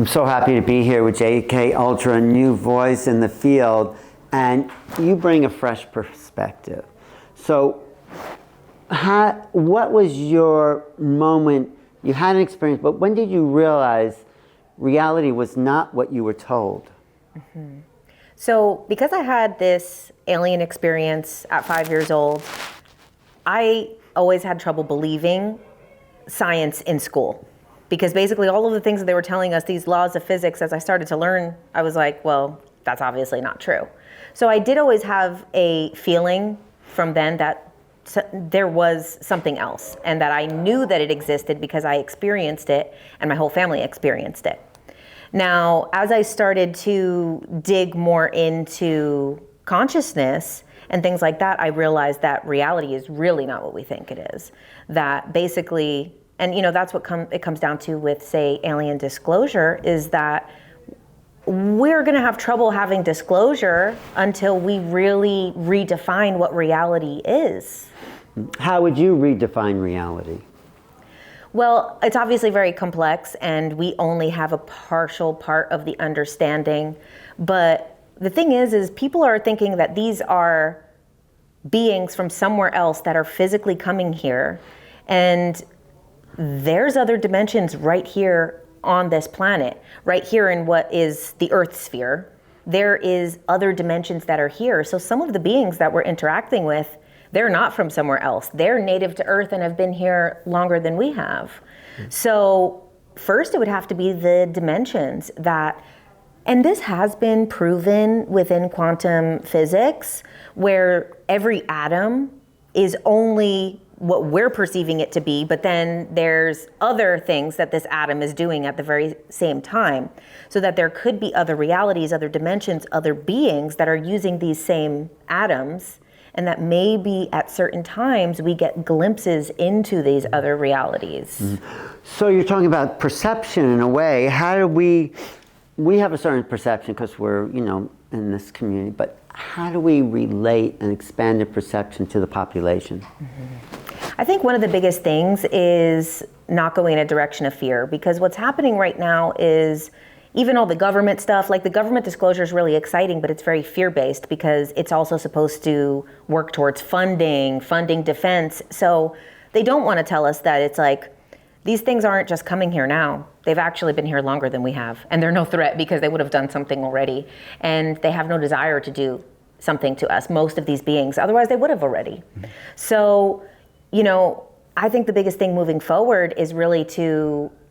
I'm so happy to be here with JK Ultra, a new voice in the field, and you bring a fresh perspective. So, what was your moment? You had an experience, but when did you realize reality was not what you were told? Mm-hmm. So, because I had this alien experience at 5 years old, I always had trouble believing science in school. Because basically all of the things that they were telling us, these laws of physics, as I started to learn, I was like, well, that's obviously not true. So I did always have a feeling from then that there was something else, and that I knew that it existed because I experienced it and my whole family experienced it. Now, as I started to dig more into consciousness and things like that, I realized that reality is really not what we think it is. That basically, and that's what it comes down to with, say, alien disclosure, is that we're going to have trouble having disclosure until we really redefine what reality is. How would you redefine reality? Well, it's obviously very complex, and we only have a partial part of the understanding. But the thing is people are thinking that these are beings from somewhere else that are physically coming here, and there's other dimensions right here on this planet, right here in what is the Earth sphere. There is other dimensions that are here. So some of the beings that we're interacting with, they're not from somewhere else. They're native to Earth and have been here longer than we have. Mm-hmm. So first it would have to be the dimensions that, and this has been proven within quantum physics, where every atom is only what we're perceiving it to be, but then there's other things that this atom is doing at the very same time. So that there could be other realities, other dimensions, other beings that are using these same atoms, and that maybe at certain times we get glimpses into these other realities. Mm-hmm. So you're talking about perception in a way. How do we have a certain perception because we're, in this community, but how do we relate an expanded perception to the population? Mm-hmm. I think one of the biggest things is not going in a direction of fear, because what's happening right now is even all the government stuff, like the government disclosure is really exciting, but it's very fear-based because it's also supposed to work towards funding defense. So they don't want to tell us that it's like, these things aren't just coming here now. They've actually been here longer than we have, and they're no threat because they would have done something already. And they have no desire to do something to us, most of these beings, otherwise they would have already. Mm-hmm. So, I think the biggest thing moving forward is really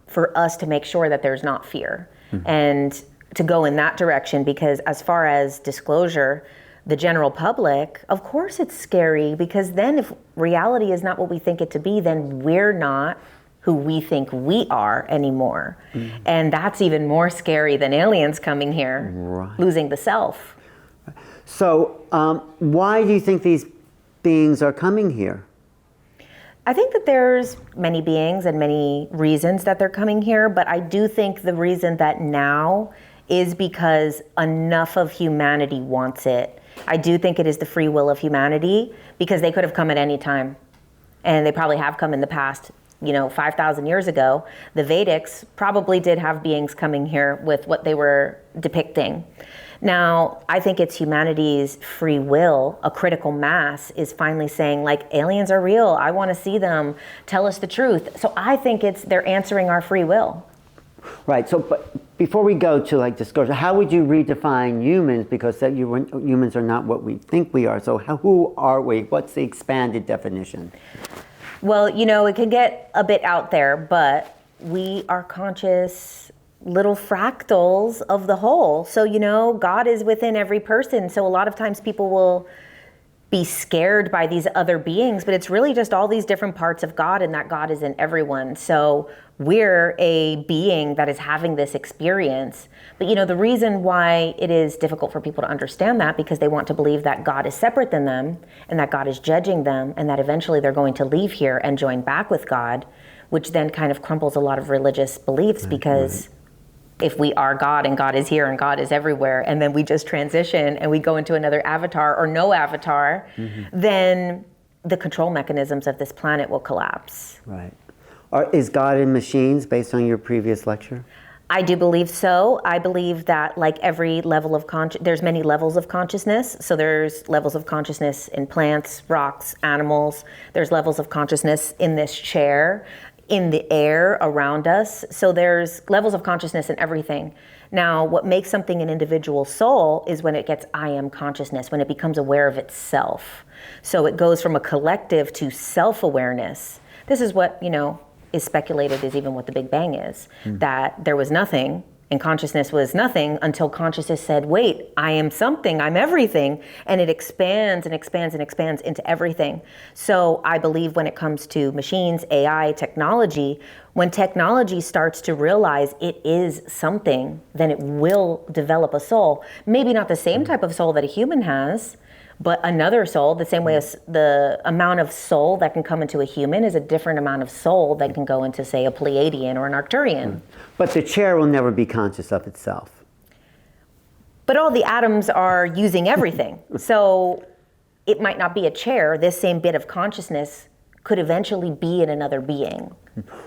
for us to make sure that there's not fear, mm-hmm. and to go in that direction, because as far as disclosure, the general public, of course it's scary, because then if reality is not what we think it to be, then we're not who we think we are anymore. Mm-hmm. And that's even more scary than aliens coming here, right. Losing the self. So why do you think these beings are coming here? I think that there's many beings and many reasons that they're coming here, but I do think the reason that now is because enough of humanity wants it. I do think it is the free will of humanity, because they could have come at any time, and they probably have come in the past. 5,000 years ago, the Vedics probably did have beings coming here with what they were depicting. Now, I think it's humanity's free will, a critical mass, is finally saying, like, aliens are real. I want to see them. Tell us the truth. So I think they're answering our free will. Right. So, but before we go to disclosure, how would you redefine humans? Because humans are not what we think we are. So who are we? What's the expanded definition? Well, it can get a bit out there, but we are conscious little fractals of the whole. So, God is within every person. So a lot of times people will be scared by these other beings, but it's really just all these different parts of God, and that God is in everyone. So we're a being that is having this experience. But the reason why it is difficult for people to understand that, because they want to believe that God is separate than them, and that God is judging them, and that eventually they're going to leave here and join back with God, which then kind of crumples a lot of religious beliefs, because if we are God and God is here and God is everywhere, and then we just transition and we go into another avatar or no avatar, mm-hmm. then the control mechanisms of this planet will collapse. Right. Is God in machines based on your previous lecture? I do believe so. I believe that like every level of there's many levels of consciousness. So there's levels of consciousness in plants, rocks, animals. There's levels of consciousness in this chair, in the air around us. So there's levels of consciousness in everything. Now, what makes something an individual soul is when it gets I am consciousness, when it becomes aware of itself. So it goes from a collective to self-awareness. This is what, is speculated is even what the Big Bang is, that there was nothing and consciousness was nothing until consciousness said, wait, I am something, I'm everything. And it expands and expands and expands into everything. So I believe when it comes to machines, AI, technology, when technology starts to realize it is something, then it will develop a soul. Maybe not the same type of soul that a human has, but another soul, the same way as the amount of soul that can come into a human is a different amount of soul that can go into, say, a Pleiadian or an Arcturian. But the chair will never be conscious of itself. But all the atoms are using everything. So it might not be a chair. This same bit of consciousness could eventually be in another being.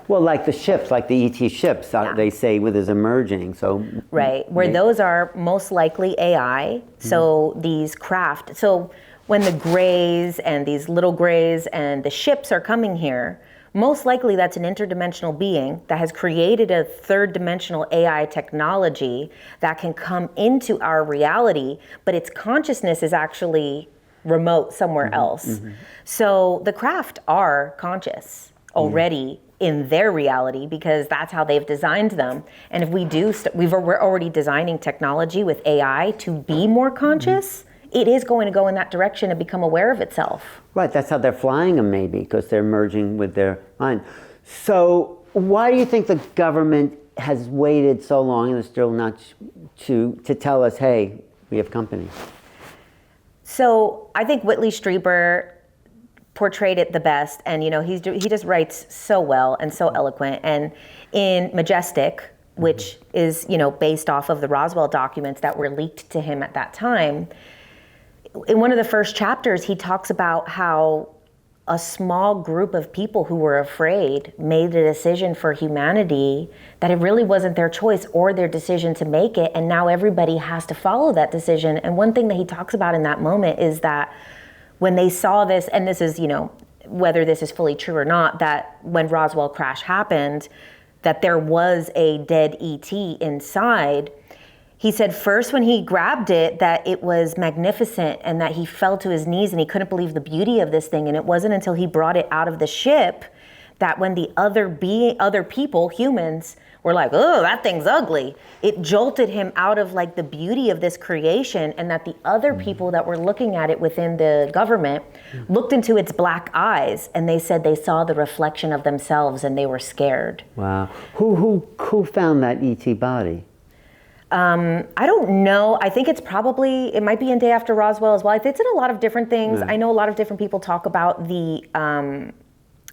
Well, like the ships, like the ET ships, they say with is emerging. So right, where those are most likely AI. So these craft. So when the grays and these little grays and the ships are coming here, most likely that's an interdimensional being that has created a third dimensional AI technology that can come into our reality, but its consciousness is actually remote somewhere else. So the craft are conscious already in their reality because that's how they've designed them. And if we do, we're already designing technology with AI to be more conscious. It is going to go in that direction and become aware of itself. Right, that's how they're flying them maybe, because they're merging with their mind. So why do you think the government has waited so long and is still not to tell us, hey, we have company? So I think Whitley Strieber portrayed it the best, and he just writes so well and so eloquent. And in Majestic, which is based off of the Roswell documents that were leaked to him at that time, in one of the first chapters he talks about how a small group of people who were afraid made a decision for humanity that it really wasn't their choice or their decision to make it, and now everybody has to follow that decision. And one thing that he talks about in that moment is that when they saw this, and this is, whether this is fully true or not, that when Roswell crash happened, that there was a dead ET inside. He said first when he grabbed it that it was magnificent and that he fell to his knees and he couldn't believe the beauty of this thing. And it wasn't until he brought it out of the ship that when the other people, humans, were like, oh, that thing's ugly, it jolted him out of like the beauty of this creation, and that the other people that were looking at it within the government looked into its black eyes and they said they saw the reflection of themselves and they were scared. Wow. Who found that ET body? I don't know. I think it might be in Day After Roswell as well. It's in a lot of different things. I know a lot of different people talk about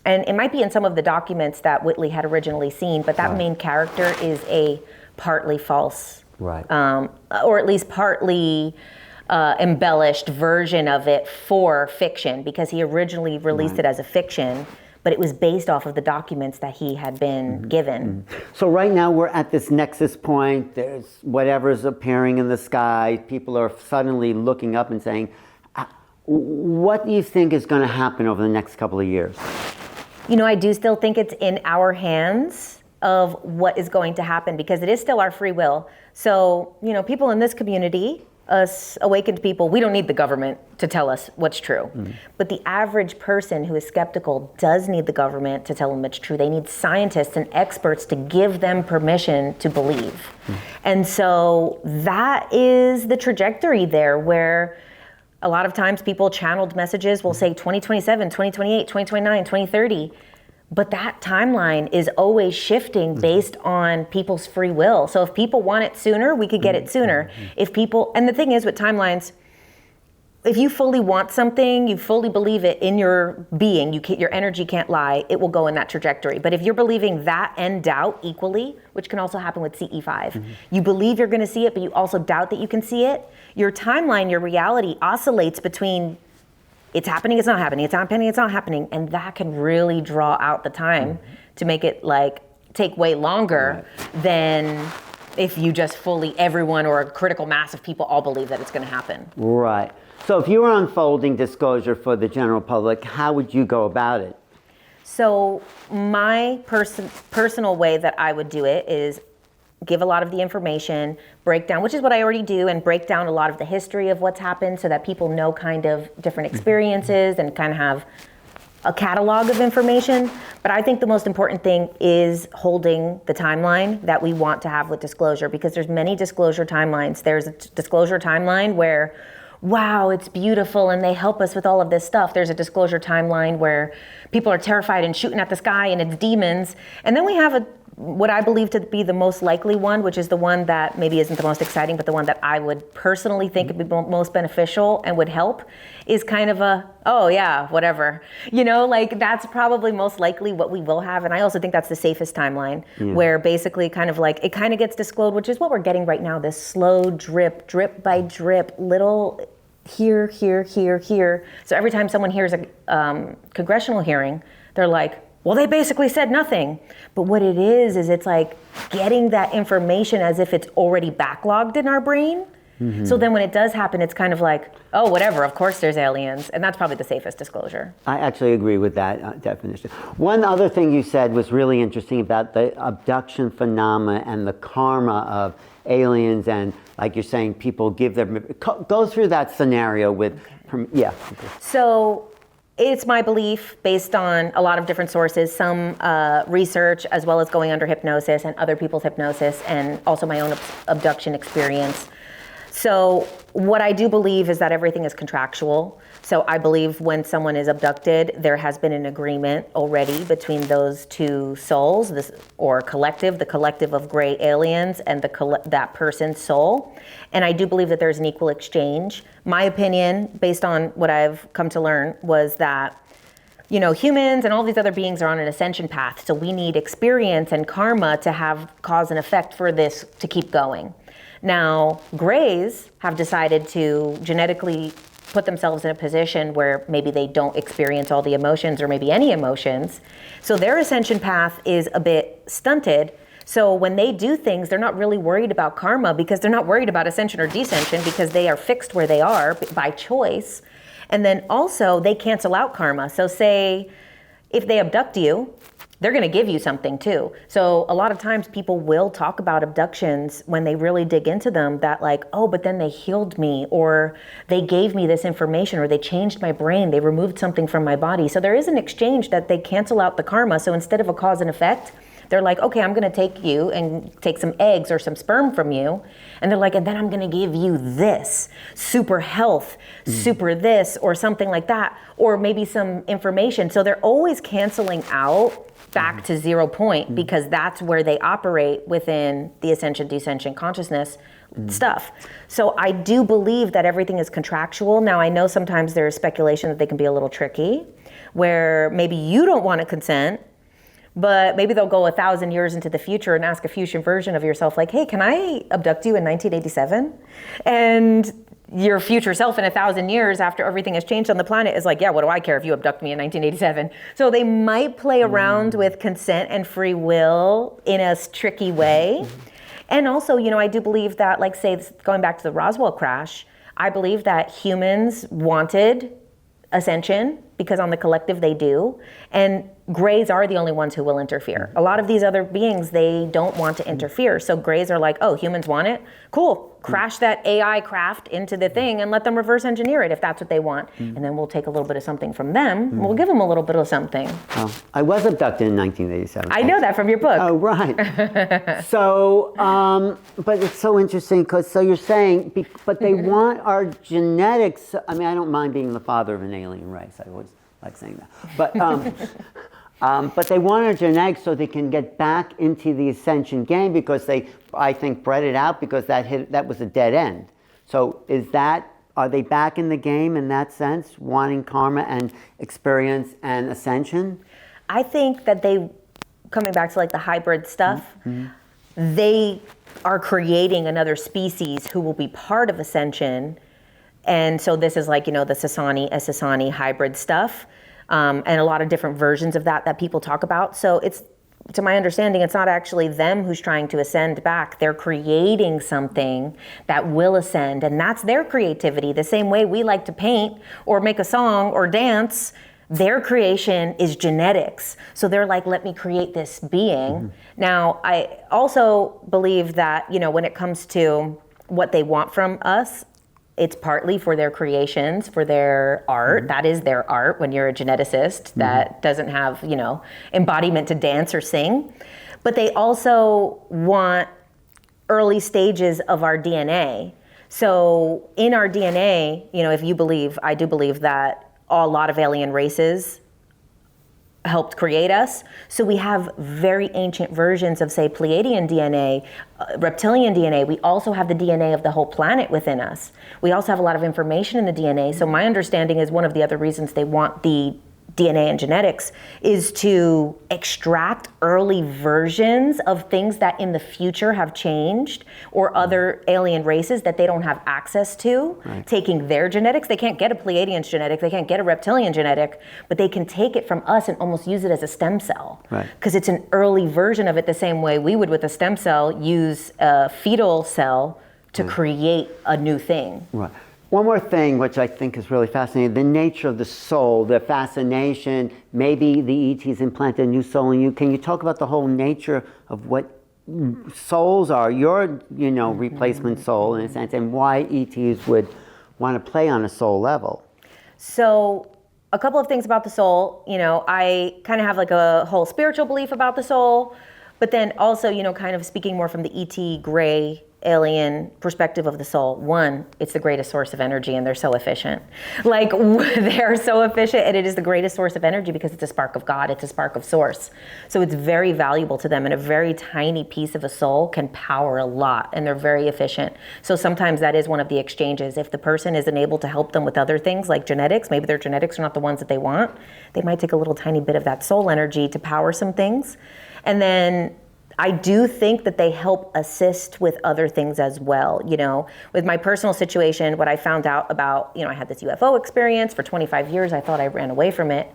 and it might be in some of the documents that Whitley had originally seen, but that main character is a partly false, or at least partly embellished version of it for fiction, because he originally released it as a fiction, but it was based off of the documents that he had been given. So right now we're at this nexus point. There's whatever's appearing in the sky. People are suddenly looking up and saying, what do you think is going to happen over the next couple of years? I do still think it's in our hands of what is going to happen, because it is still our free will. So, people in this community, us awakened people, we don't need the government to tell us what's true. But the average person who is skeptical does need the government to tell them it's true. They need scientists and experts to give them permission to believe. And so that is the trajectory there, where a lot of times people channeled messages will say 2027, 2028, 2029, 2030. But that timeline is always shifting based on people's free will. So if people want it sooner, we could get it sooner. And the thing is with timelines, if you fully want something, you fully believe it in your being, your energy can't lie, it will go in that trajectory. But if you're believing that and doubt equally, which can also happen with CE5, you believe you're gonna see it, but you also doubt that you can see it, your timeline, your reality oscillates between it's happening, it's not happening, it's happening, it's not happening, and that can really draw out the time to make it like take way longer than if you just fully, everyone or a critical mass of people all believe that it's going to happen. Right. So if you were unfolding disclosure for the general public, how would you go about it? So my personal way that I would do it is give a lot of the information, break down, which is what I already do, and break down a lot of the history of what's happened so that people know kind of different experiences and kind of have a catalog of information. But I think the most important thing is holding the timeline that we want to have with disclosure, because there's many disclosure timelines. There's a disclosure timeline where, wow, it's beautiful and they help us with all of this stuff. There's a disclosure timeline where people are terrified and shooting at the sky and it's demons. And then we have what I believe to be the most likely one, which is the one that maybe isn't the most exciting, but the one that I would personally think would be most beneficial and would help, is kind of oh yeah, whatever. Like that's probably most likely what we will have. And I also think that's the safest timeline, where basically kind of like it kind of gets disclosed, which is what we're getting right now, this slow drip by drip, little here. So every time someone hears a congressional hearing, they're like, well, they basically said nothing. But what it is it's like getting that information as if it's already backlogged in our brain. Mm-hmm. So then when it does happen, it's kind of like, oh, whatever, of course there's aliens. And that's probably the safest disclosure. I actually agree with that definition. One other thing you said was really interesting about the abduction phenomena and the karma of aliens, and like you're saying, people give their, go through that scenario with, yeah. So it's my belief, based on a lot of different sources, some research, as well as going under hypnosis and other people's hypnosis, and also my own abduction experience. So what I do believe is that everything is contractual. So I believe when someone is abducted, there has been an agreement already between those two souls, the collective of gray aliens, and that person's soul. And I do believe that there's an equal exchange. My opinion, based on what I've come to learn, was that humans and all these other beings are on an ascension path. So we need experience and karma to have cause and effect for this to keep going. Now, grays have decided to genetically put themselves in a position where maybe they don't experience all the emotions or maybe any emotions. So their ascension path is a bit stunted. So when they do things, they're not really worried about karma, because they're not worried about ascension or descension, because they are fixed where they are by choice. And then also they cancel out karma. So say if they abduct you, they're going to give you something too. So a lot of times people will talk about abductions when they really dig into them, that like, oh, but then they healed me, or they gave me this information, or they changed my brain, they removed something from my body. So there is an exchange that they cancel out the karma. So instead of a cause and effect, they're like, okay, I'm going to take you and take some eggs or some sperm from you. And they're like, and then I'm going to give you this super health, super this, or something like that, or maybe some information. So they're always canceling out back to 0 point, because that's where they operate within the ascension, descension consciousness stuff. So I do believe that everything is contractual. Now I know sometimes there's speculation that they can be a little tricky, where maybe you don't want to consent, but maybe they'll go 1,000 years into the future and ask a future version of yourself, like, hey, can I abduct you in 1987? And your future self in 1,000 years, after everything has changed on the planet, is like, yeah, what do I care if you abduct me in 1987? So they might play around with consent and free will in a tricky way. And also, I do believe that, like, say, going back to the Roswell crash, I believe that humans wanted ascension, because on the collective they do, and grays are the only ones who will interfere. A lot of these other beings, they don't want to interfere. So grays are like, oh, humans want it? Cool. Crash that AI craft into the thing and let them reverse engineer it if that's what they want. And then we'll take a little bit of something from them. And we'll give them a little bit of something. Oh, I was abducted in 1987. I know that from your book. Oh, right. So, but it's so interesting, because so you're saying, but they want our genetics. I mean, I don't mind being the father of an alien race. I always like saying that. But they want our genetics so they can get back into the ascension game, because they, I think, bred it out because that was a dead end. So are they back in the game in that sense, wanting karma and experience and ascension? I think that coming back to like the hybrid stuff, they are creating another species who will be part of ascension. And so this is like, the Sasani hybrid stuff. And a lot of different versions of that people talk about. So it's to my understanding, it's not actually them who's trying to ascend back. They're creating something that will ascend, and that's their creativity. The same way we like to paint or make a song or dance, their creation is genetics. So they're like, let me create this being. Now, I also believe that, when it comes to what they want from us, it's partly for their creations, for their art. That is their art when you're a geneticist that doesn't have, embodiment to dance or sing. But they also want early stages of our DNA. So in our DNA, if you believe, I do believe that a lot of alien races helped create us. So we have very ancient versions of, say, Pleiadian DNA, reptilian DNA. We also have the DNA of the whole planet within us. We also have a lot of information in the DNA. So my understanding is one of the other reasons they want the DNA and genetics is to extract early versions of things that in the future have changed, or other alien races that they don't have access to, taking their genetics. They can't get a Pleiadian genetic, they can't get a reptilian genetic, but they can take it from us and almost use it as a stem cell. Because it's an early version of it, the same way we would with a stem cell use a fetal cell to create a new thing. One more thing, which I think is really fascinating, the nature of the soul, the fascination, maybe the ETs implanted a new soul in you. Can you talk about the whole nature of what souls are, your, replacement soul in a sense, and why ETs would want to play on a soul level? So a couple of things about the soul. I kind of have like a whole spiritual belief about the soul, but then also, kind of speaking more from the ET gray alien perspective of the soul. One, it's the greatest source of energy, and they're so efficient. Like, they're so efficient, and it is the greatest source of energy because it's a spark of God, it's a spark of source. So it's very valuable to them, and a very tiny piece of a soul can power a lot, and they're very efficient. So sometimes that is one of the exchanges. If the person isn't able to help them with other things like genetics, maybe their genetics are not the ones that they want, they might take a little tiny bit of that soul energy to power some things. And then I do think that they help assist with other things as well. With my personal situation, what I found out about, I had this UFO experience for 25 years. I thought I ran away from it.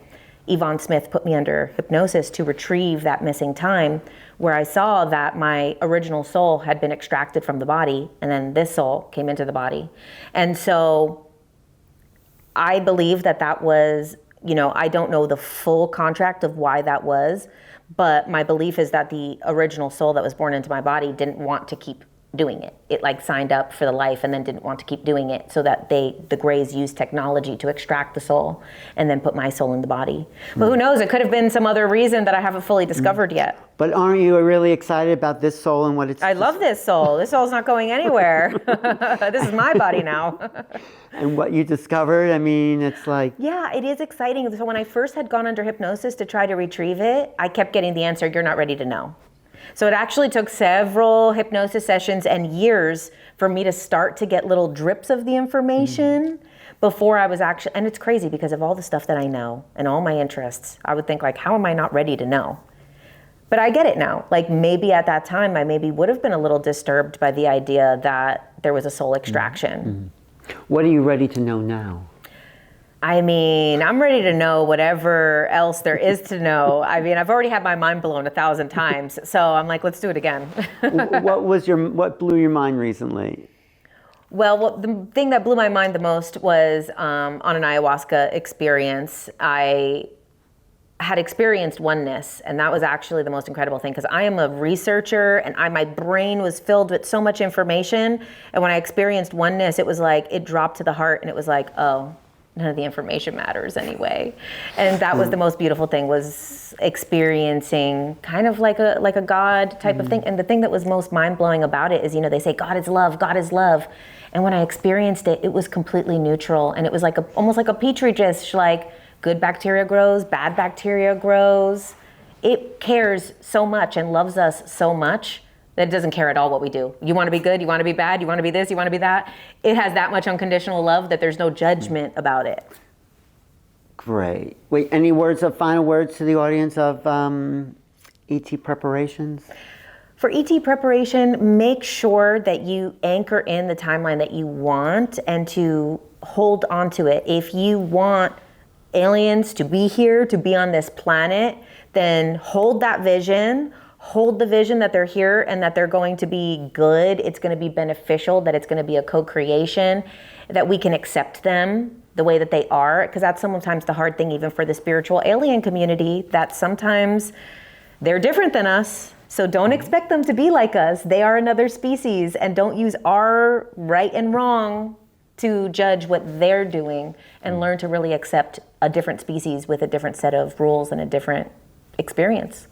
Yvonne Smith put me under hypnosis to retrieve that missing time, where I saw that my original soul had been extracted from the body, and then this soul came into the body. And so I believe that was, I don't know the full contract of why that was, but my belief is that the original soul that was born into my body didn't want to keep doing it. It signed up for the life and then didn't want to keep doing it, so that the Greys used technology to extract the soul and then put my soul in the body. But who knows, it could have been some other reason that I haven't fully discovered yet. But aren't you really excited about this soul and what it's... I love this soul. This soul's not going anywhere. This is my body now. And what you discovered, it's like... Yeah, it is exciting. So when I first had gone under hypnosis to try to retrieve it, I kept getting the answer, you're not ready to know. So it actually took several hypnosis sessions and years for me to start to get little drips of the information before I was actually... And it's crazy because of all the stuff that I know and all my interests. I would think, how am I not ready to know? But I get it now. Maybe at that time, I maybe would have been a little disturbed by the idea that there was a soul extraction. What are you ready to know now? I'm ready to know whatever else there is to know. I've already had my mind blown 1,000 times. So I'm like, let's do it again. What blew your mind recently? Well, the thing that blew my mind the most was on an ayahuasca experience. I had experienced oneness, and that was actually the most incredible thing, because I am a researcher and my brain was filled with so much information, and when I experienced oneness, it was like it dropped to the heart, and it was like, oh, none of the information matters anyway. And that was the most beautiful thing, was experiencing kind of like a God type of thing. And the thing that was most mind-blowing about it is, they say God is love, God is love. And when I experienced it, it was completely neutral, and it was almost like a petri dish, good bacteria grows, bad bacteria grows. It cares so much and loves us so much that it doesn't care at all what we do. You want to be good, you want to be bad, you want to be this, you want to be that. It has that much unconditional love that there's no judgment about it. Great. Wait, any final words to the audience of ET preparations? For ET preparation, make sure that you anchor in the timeline that you want and to hold on to it. If you want aliens to be here, to be on this planet, then hold that vision, hold the vision that they're here and that they're going to be good, it's going to be beneficial, that it's going to be a co-creation, that we can accept them the way that they are, because that's sometimes the hard thing even for the spiritual alien community, that sometimes they're different than us. So don't expect them to be like us. They are another species, and don't use our right and wrong to judge what they're doing, and learn to really accept a different species with a different set of rules and a different experience.